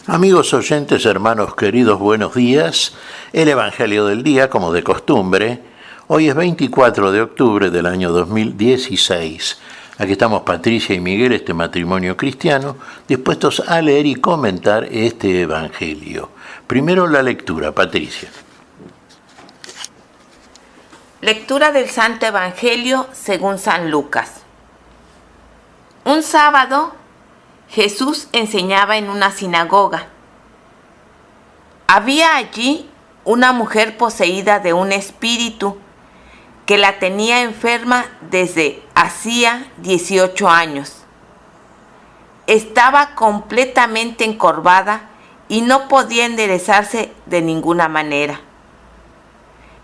Amigos oyentes, hermanos queridos, buenos días. El Evangelio del día, como de costumbre. Hoy es 24 de octubre del año 2016. Aquí estamos Patricia y Miguel, este matrimonio cristiano, dispuestos a leer y comentar este Evangelio. Primero la lectura, Patricia. Lectura del Santo Evangelio según San Lucas. Un sábado, Jesús enseñaba en una sinagoga. Había allí una mujer poseída de un espíritu que la tenía enferma desde hacía 18 años. Estaba completamente encorvada y no podía enderezarse de ninguna manera.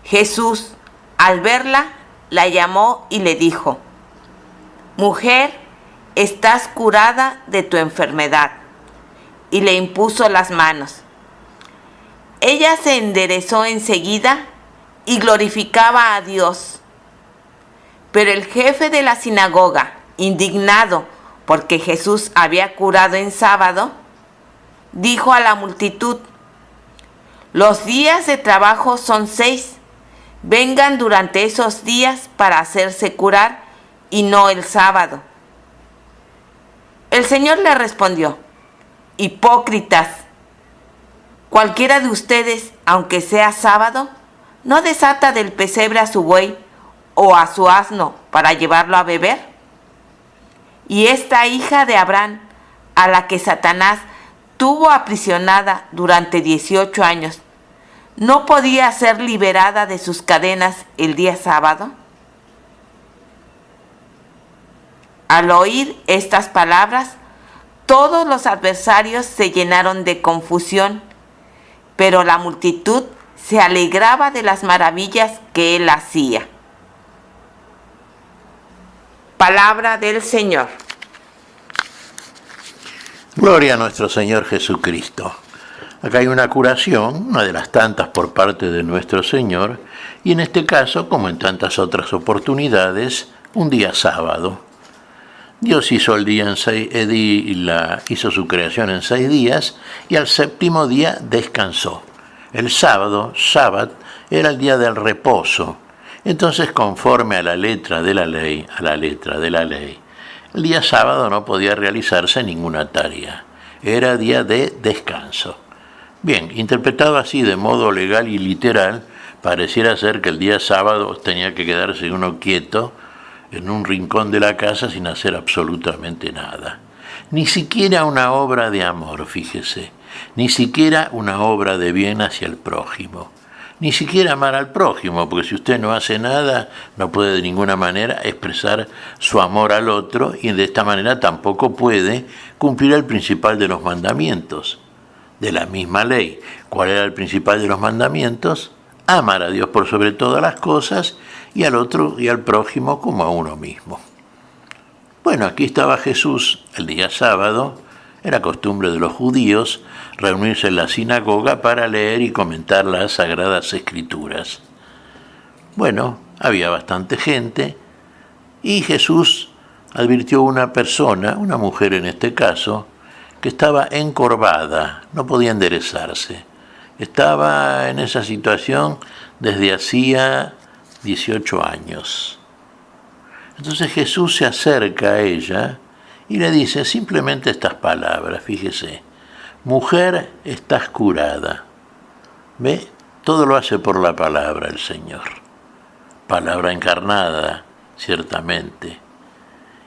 Jesús, al verla, la llamó y le dijo: «Mujer, estás curada de tu enfermedad», y le impuso las manos. Ella se enderezó enseguida y glorificaba a Dios. Pero el jefe de la sinagoga, indignado porque Jesús había curado en sábado, dijo a la multitud: «Los días de trabajo son 6. Vengan durante esos días para hacerse curar y no el sábado». El Señor le respondió: «Hipócritas, cualquiera de ustedes, aunque sea sábado, ¿no desata del pesebre a su buey o a su asno para llevarlo a beber? Y esta hija de Abraham, a la que Satanás tuvo aprisionada durante 18 años, ¿no podía ser liberada de sus cadenas el día sábado?». Al oír estas palabras, todos los adversarios se llenaron de confusión, pero la multitud se alegraba de las maravillas que él hacía. Palabra del Señor. Gloria a nuestro Señor Jesucristo. Acá hay una curación, una de las tantas por parte de nuestro Señor, y en este caso, como en tantas otras oportunidades, un día sábado. Dios hizo el día hizo su creación en 6 días y al 7º día descansó. El sábado, Shabbat, era el día del reposo. Entonces, conforme a la letra de la ley, el día sábado no podía realizarse ninguna tarea. Era día de descanso. Bien, interpretado así de modo legal y literal, pareciera ser que el día sábado tenía que quedarse uno quieto en un rincón de la casa sin hacer absolutamente nada. Ni siquiera una obra de amor, fíjese, ni siquiera una obra de bien hacia el prójimo, ni siquiera amar al prójimo, porque si usted no hace nada, no puede de ninguna manera expresar su amor al otro y de esta manera tampoco puede cumplir el principal de los mandamientos de la misma ley. ¿Cuál era el principal de los mandamientos? Amar a Dios por sobre todas las cosas y al otro y al prójimo como a uno mismo. Bueno, aquí estaba Jesús el día sábado. Era costumbre de los judíos reunirse en la sinagoga para leer y comentar las Sagradas Escrituras. Bueno, había bastante gente y Jesús advirtió a una persona, una mujer en este caso, que estaba encorvada, no podía enderezarse. Estaba en esa situación desde hacía 18 años. Entonces Jesús se acerca a ella y le dice simplemente estas palabras, fíjese: «Mujer, estás curada». ¿Ve? Todo lo hace por la palabra el Señor. Palabra encarnada, ciertamente.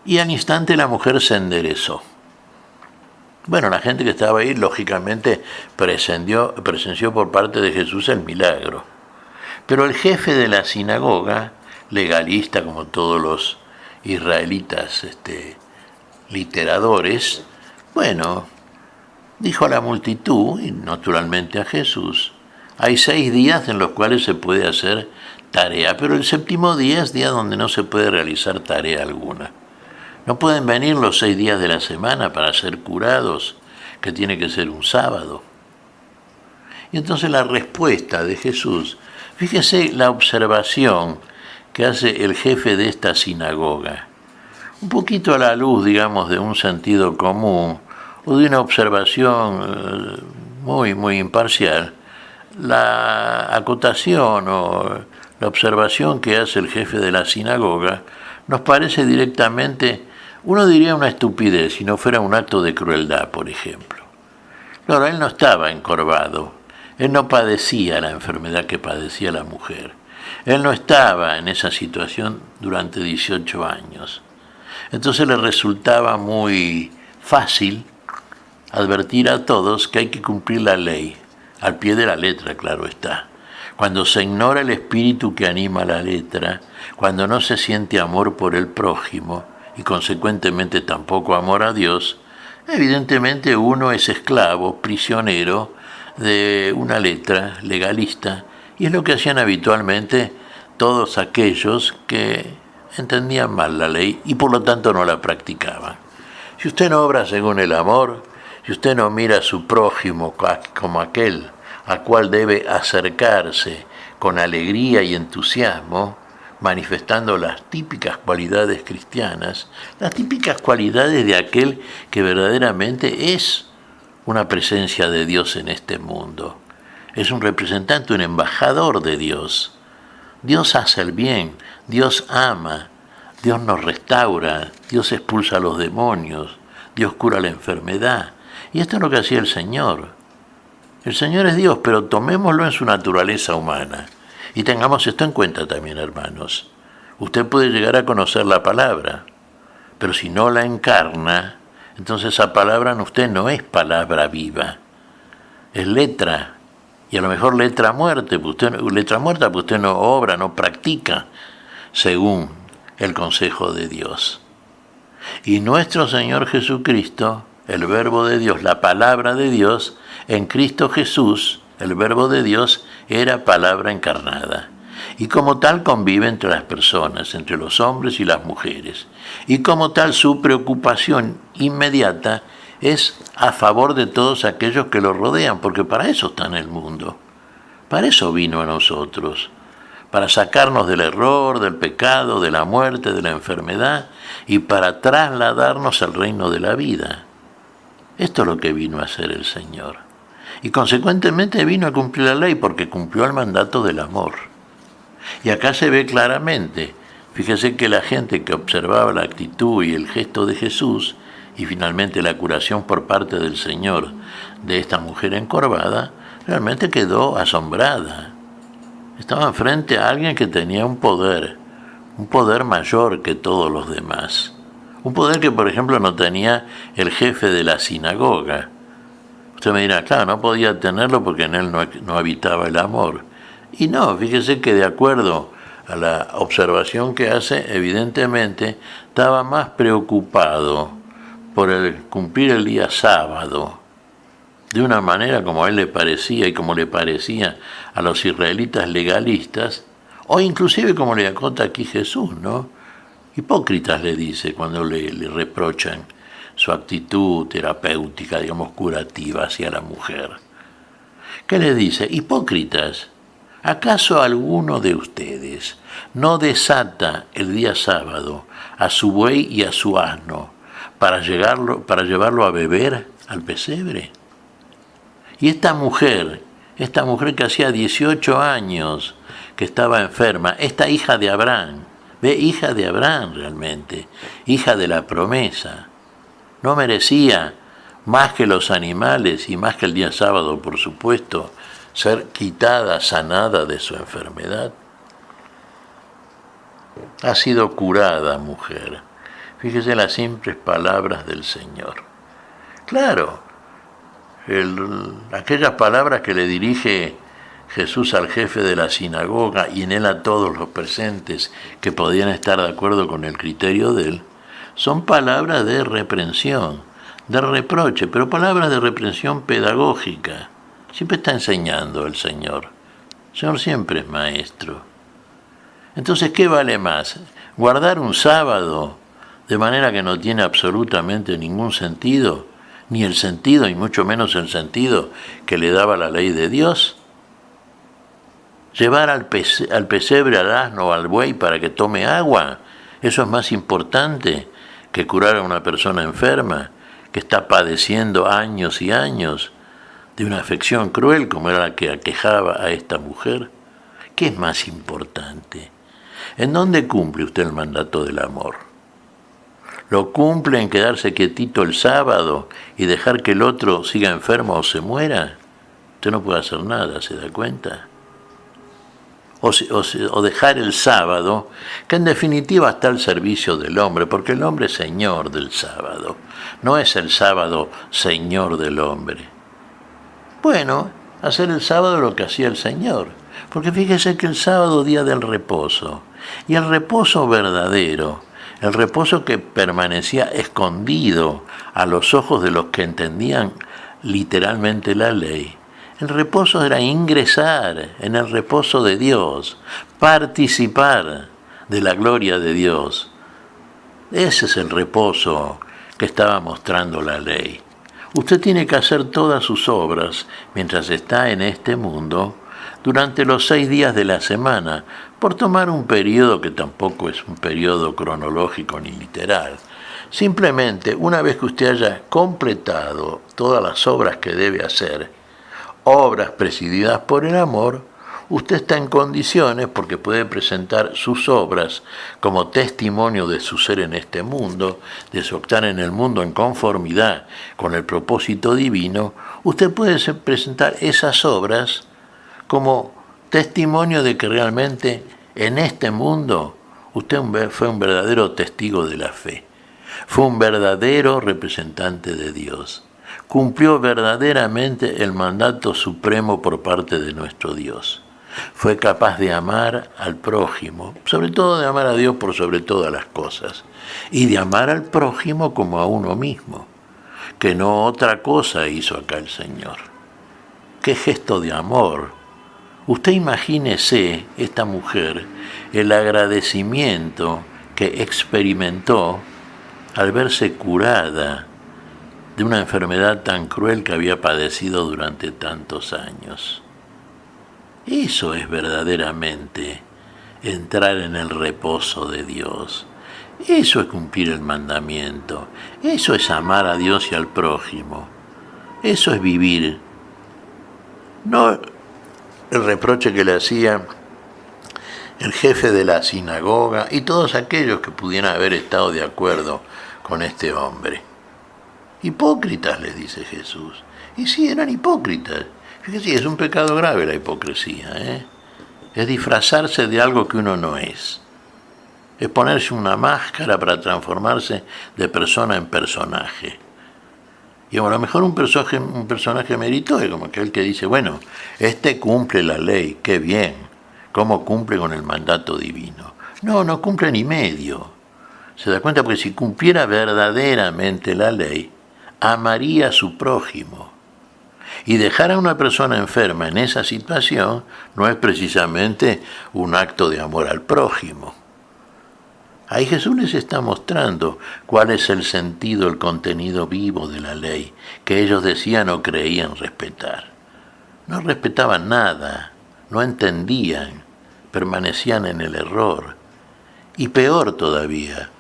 Y al instante la mujer se enderezó. Bueno, la gente que estaba ahí, lógicamente, presenció por parte de Jesús el milagro. Pero el jefe de la sinagoga, legalista como todos los israelitas literadores, bueno, dijo a la multitud, y naturalmente a Jesús: hay 6 días en los cuales se puede hacer tarea, pero el 7º día es día donde no se puede realizar tarea alguna. No pueden venir los 6 días de la semana para ser curados, que tiene que ser un sábado. Y entonces la respuesta de Jesús, fíjese la observación que hace el jefe de esta sinagoga. Un poquito a la luz, digamos, de un sentido común o de una observación muy imparcial, la acotación o la observación que hace el jefe de la sinagoga nos parece directamente, uno diría una estupidez, si no fuera un acto de crueldad, por ejemplo. Claro, él no estaba encorvado, él no padecía la enfermedad que padecía la mujer, él no estaba en esa situación durante 18 años. Entonces le resultaba muy fácil advertir a todos que hay que cumplir la ley, al pie de la letra, claro está. Cuando se ignora el espíritu que anima la letra, cuando no se siente amor por el prójimo y consecuentemente tampoco amor a Dios, evidentemente uno es esclavo, prisionero de una letra legalista, y es lo que hacían habitualmente todos aquellos que entendían mal la ley y por lo tanto no la practicaban. Si usted no obra según el amor, si usted no mira a su prójimo como aquel al cual debe acercarse con alegría y entusiasmo, manifestando las típicas cualidades cristianas, las típicas cualidades de aquel que verdaderamente es una presencia de Dios en este mundo. Es un representante, un embajador de Dios. Dios hace el bien, Dios ama, Dios nos restaura, Dios expulsa a los demonios, Dios cura la enfermedad. Y esto es lo que hacía el Señor. El Señor es Dios, pero tomémoslo en su naturaleza humana. Y tengamos esto en cuenta también, hermanos. Usted puede llegar a conocer la palabra, pero si no la encarna, entonces esa palabra en usted no es palabra viva. Es letra, y a lo mejor letra muerta, pues usted no obra, no practica según el consejo de Dios. Y nuestro Señor Jesucristo, el Verbo de Dios, la palabra de Dios, en Cristo Jesús, el Verbo de Dios, era palabra encarnada. Y como tal convive entre las personas, entre los hombres y las mujeres. Y como tal su preocupación inmediata es a favor de todos aquellos que lo rodean, porque para eso está en el mundo. Para eso vino a nosotros. Para sacarnos del error, del pecado, de la muerte, de la enfermedad y para trasladarnos al reino de la vida. Esto es lo que vino a hacer el Señor. Y consecuentemente vino a cumplir la ley porque cumplió el mandato del amor. Y acá se ve claramente, fíjese que la gente que observaba la actitud y el gesto de Jesús y finalmente la curación por parte del Señor de esta mujer encorvada, realmente quedó asombrada. Estaban frente a alguien que tenía un poder mayor que todos los demás. Un poder que, por ejemplo, no tenía el jefe de la sinagoga. Usted me dirá, claro, no podía tenerlo porque en él no habitaba el amor. Y no, fíjese que de acuerdo a la observación que hace, evidentemente estaba más preocupado por cumplir el día sábado, de una manera como a él le parecía y como le parecía a los israelitas legalistas, o inclusive como le acota aquí Jesús, ¿no? Hipócritas le dice cuando le reprochan su actitud terapéutica, digamos, curativa hacia la mujer. ¿Qué le dice? Hipócritas, ¿acaso alguno de ustedes no desata el día sábado a su buey y a su asno para llevarlo a beber al pesebre? Y esta mujer que hacía 18 años que estaba enferma, esta hija de Abraham, hija de Abraham realmente, hija de la promesa, no merecía más que los animales y más que el día sábado, por supuesto, ser quitada, sanada de su enfermedad. Ha sido curada, mujer. Fíjese las simples palabras del Señor. Claro, aquellas palabras que le dirige Jesús al jefe de la sinagoga y en él a todos los presentes que podían estar de acuerdo con el criterio de él, son palabras de reprensión, de reproche, pero palabras de reprensión pedagógica. Siempre está enseñando el Señor. El Señor siempre es maestro. Entonces, ¿qué vale más? ¿Guardar un sábado de manera que no tiene absolutamente ningún sentido? Ni el sentido, y mucho menos el sentido que le daba la ley de Dios. Llevar al pesebre, al asno o al buey para que tome agua, eso es más importante que curar a una persona enferma, que está padeciendo años y años de una afección cruel como era la que aquejaba a esta mujer? ¿Qué es más importante? ¿En dónde cumple usted el mandato del amor? ¿Lo cumple en quedarse quietito el sábado y dejar que el otro siga enfermo o se muera? Usted no puede hacer nada, ¿se da cuenta? O dejar el sábado, que en definitiva está al servicio del hombre, porque el hombre es señor del sábado, no es el sábado señor del hombre. Bueno, hacer el sábado lo que hacía el Señor, porque fíjese que el sábado día del reposo, y el reposo verdadero, el reposo que permanecía escondido a los ojos de los que entendían literalmente la ley, el reposo era ingresar en el reposo de Dios, participar de la gloria de Dios. Ese es el reposo que estaba mostrando la ley. Usted tiene que hacer todas sus obras mientras está en este mundo durante los 6 días de la semana, por tomar un periodo que tampoco es un periodo cronológico ni literal. Simplemente, una vez que usted haya completado todas las obras que debe hacer, obras presididas por el amor, usted está en condiciones, porque puede presentar sus obras como testimonio de su ser en este mundo, de su estar en el mundo en conformidad con el propósito divino, usted puede presentar esas obras como testimonio de que realmente en este mundo usted fue un verdadero testigo de la fe, fue un verdadero representante de Dios. Cumplió verdaderamente el mandato supremo por parte de nuestro Dios. Fue capaz de amar al prójimo, sobre todo de amar a Dios por sobre todas las cosas, y de amar al prójimo como a uno mismo, que no otra cosa hizo acá el Señor. ¡Qué gesto de amor! Usted imagínese, esta mujer, el agradecimiento que experimentó al verse curada de una enfermedad tan cruel que había padecido durante tantos años. Eso es verdaderamente entrar en el reposo de Dios. Eso es cumplir el mandamiento. Eso es amar a Dios y al prójimo. Eso es vivir. No el reproche que le hacía el jefe de la sinagoga y todos aquellos que pudieran haber estado de acuerdo con este hombre. Hipócritas, les dice Jesús. Y sí, eran hipócritas. Fíjese, es un pecado grave la hipocresía, Es disfrazarse de algo que uno no es. Es ponerse una máscara para transformarse de persona en personaje. Y a lo mejor un personaje meritorio, como aquel que dice, bueno, este cumple la ley, qué bien, ¿cómo cumple con el mandato divino? No cumple ni medio. Se da cuenta, porque si cumpliera verdaderamente la ley, amaría a su prójimo. Y dejar a una persona enferma en esa situación no es precisamente un acto de amor al prójimo. Ahí Jesús les está mostrando cuál es el sentido, el contenido vivo de la ley, que ellos decían o creían respetar. No respetaban nada, no entendían, permanecían en el error. Y peor todavía,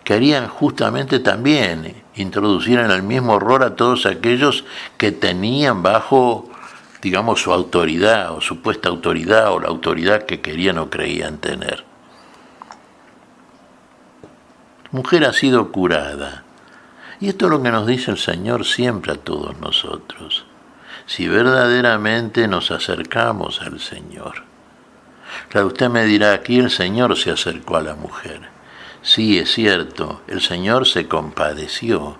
querían justamente también introducir en el mismo error a todos aquellos que tenían bajo, digamos, su autoridad o supuesta autoridad o la autoridad que querían o creían tener. Mujer ha sido curada. Y esto es lo que nos dice el Señor siempre a todos nosotros. Si verdaderamente nos acercamos al Señor. Claro, usted me dirá, aquí el Señor se acercó a la mujer. Sí, es cierto, el Señor se compadeció,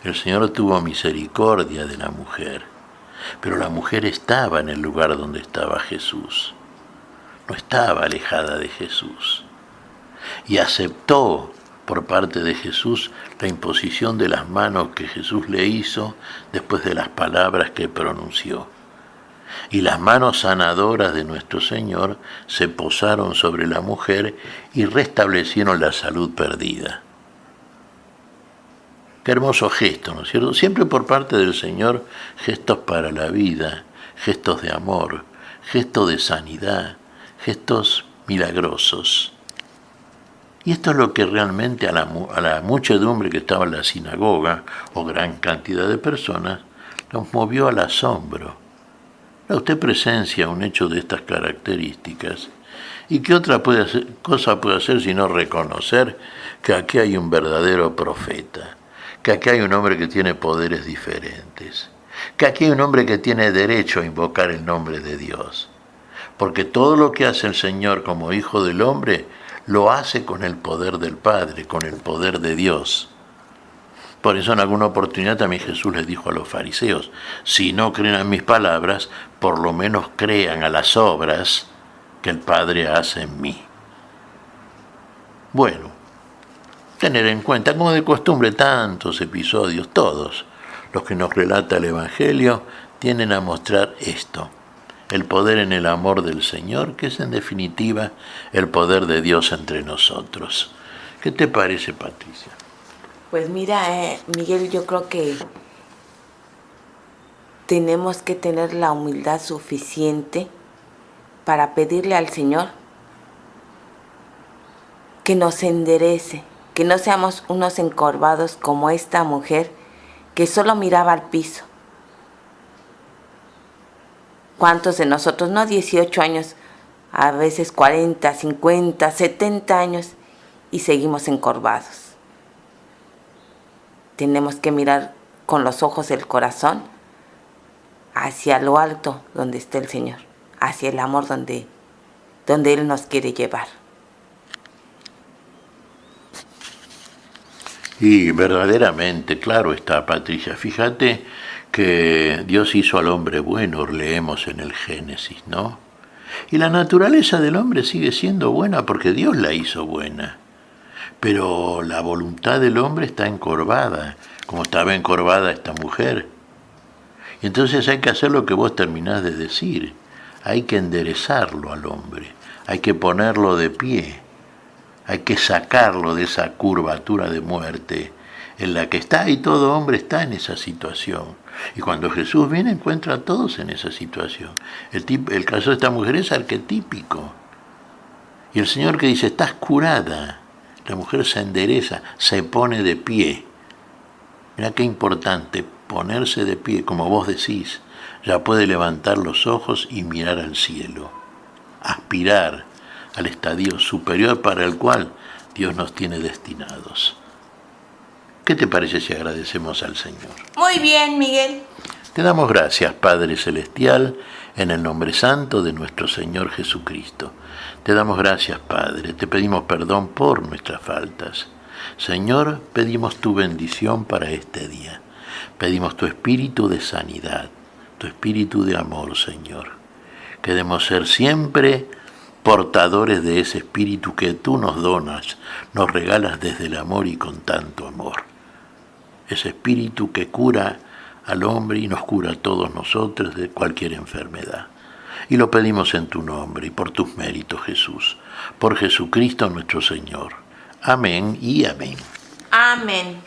el Señor tuvo misericordia de la mujer, pero la mujer estaba en el lugar donde estaba Jesús, no estaba alejada de Jesús, y aceptó por parte de Jesús la imposición de las manos que Jesús le hizo después de las palabras que pronunció. Y las manos sanadoras de nuestro Señor se posaron sobre la mujer y restablecieron la salud perdida. Qué hermoso gesto, ¿no es cierto? Siempre por parte del Señor, gestos para la vida, gestos de amor, gestos de sanidad, gestos milagrosos. Y esto es lo que realmente a la muchedumbre que estaba en la sinagoga, o gran cantidad de personas, los movió al asombro. Usted presencia un hecho de estas características, ¿y qué otra cosa puede hacer sino reconocer que aquí hay un verdadero profeta, que aquí hay un hombre que tiene poderes diferentes, que aquí hay un hombre que tiene derecho a invocar el nombre de Dios? Porque todo lo que hace el Señor como Hijo del Hombre, lo hace con el poder del Padre, con el poder de Dios. Por eso en alguna oportunidad también Jesús les dijo a los fariseos, si no creen a mis palabras, por lo menos crean a las obras que el Padre hace en mí. Bueno, tener en cuenta, como de costumbre, tantos episodios, todos los que nos relata el Evangelio, tienden a mostrar esto. El poder en el amor del Señor, que es en definitiva el poder de Dios entre nosotros. ¿Qué te parece, Patricia? Pues mira, Miguel, yo creo que tenemos que tener la humildad suficiente para pedirle al Señor que nos enderece, que no seamos unos encorvados como esta mujer que solo miraba al piso. ¿Cuántos de nosotros, no 18 años, a veces 40, 50, 70 años y seguimos encorvados? Tenemos que mirar con los ojos del corazón hacia lo alto donde está el Señor, hacia el amor donde Él nos quiere llevar. Y verdaderamente, claro está, Patricia, fíjate que Dios hizo al hombre bueno, leemos en el Génesis, ¿no? Y la naturaleza del hombre sigue siendo buena porque Dios la hizo buena. Pero la voluntad del hombre está encorvada, como estaba encorvada esta mujer. Y entonces hay que hacer lo que vos terminás de decir. Hay que enderezarlo al hombre, hay que ponerlo de pie, hay que sacarlo de esa curvatura de muerte en la que está, y todo hombre está en esa situación. Y cuando Jesús viene encuentra a todos en esa situación. El caso de esta mujer es arquetípico. Y el Señor que dice, estás curada. La mujer se endereza, se pone de pie. Mirá qué importante, ponerse de pie, como vos decís. Ya puede levantar los ojos y mirar al cielo. Aspirar al estadio superior para el cual Dios nos tiene destinados. ¿Qué te parece si agradecemos al Señor? Muy bien, Miguel. Te damos gracias, Padre Celestial, en el nombre santo de nuestro Señor Jesucristo. Te damos gracias, Padre. Te pedimos perdón por nuestras faltas. Señor, pedimos tu bendición para este día. Pedimos tu espíritu de sanidad, tu espíritu de amor, Señor. Queremos ser siempre portadores de ese espíritu que tú nos donas, nos regalas desde el amor y con tanto amor. Ese espíritu que cura al hombre y nos cura a todos nosotros de cualquier enfermedad. Y lo pedimos en tu nombre y por tus méritos, Jesús. Por Jesucristo nuestro Señor. Amén y amén. Amén.